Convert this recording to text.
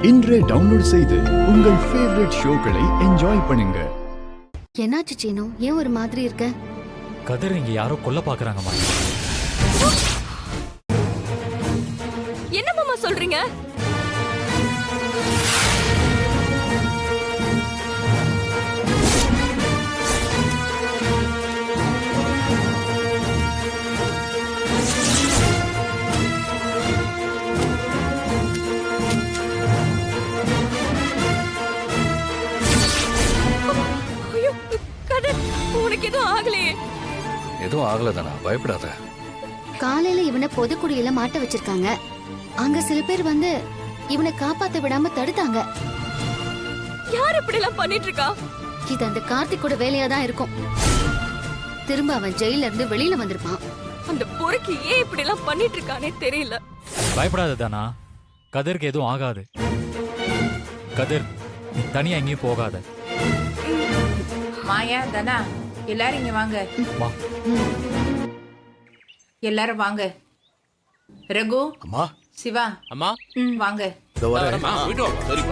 இன்றே டவுன்லோட் செய்து உங்கள் ஃபேவரட் ஷோக்களை என்ஜாய் பண்ணுங்க. என்னாச்சு சீனு, ஏன் ஒரு மாதிரி இருக்க? கதிர் இங்க யாரோ கொல்ல பாக்குறாங்கம்மா. என்ன மாமா சொல்றீங்க? ஐயோ, கதிர், உனக்கு எதுவும் ஆகலையே? எதுவும் ஆகலதானா, பயப்படாத. காலையில இவனை பொதுக்குடியில மாட்ட வச்சிருக்காங்க. அங்க சில பேர் வந்து இவனை காப்பாத்த விடாம தடுத்தாங்க. யார் இப்படி எல்லாம் பண்ணிட்டு இருக்கா? இது அந்த கார்த்திக்கோட வேலையா தான் இருக்கும். திரும்ப அவன் ஜெயில இருந்து வெளியில வந்திருப்பான். அந்த பொறுக்கி ஏன் இப்படி எல்லாம் பண்ணிட்டு இருக்கானே தெரியல. பயப்படாத தானா, கதிருக்கு எதுவும் ஆகாது. கதிர், நீ தனியா எங்கேயும் போகாத. மாயா, தனா, எல்லாரும் இங்க வாங்க. வா. எல்லாரும் வாங்க. ரகு, அம்மா, சிவா, அம்மா வாங்க. இதோ வரேன். வரேம்மா, போயிட்டு வாங்க. சரிப்பா.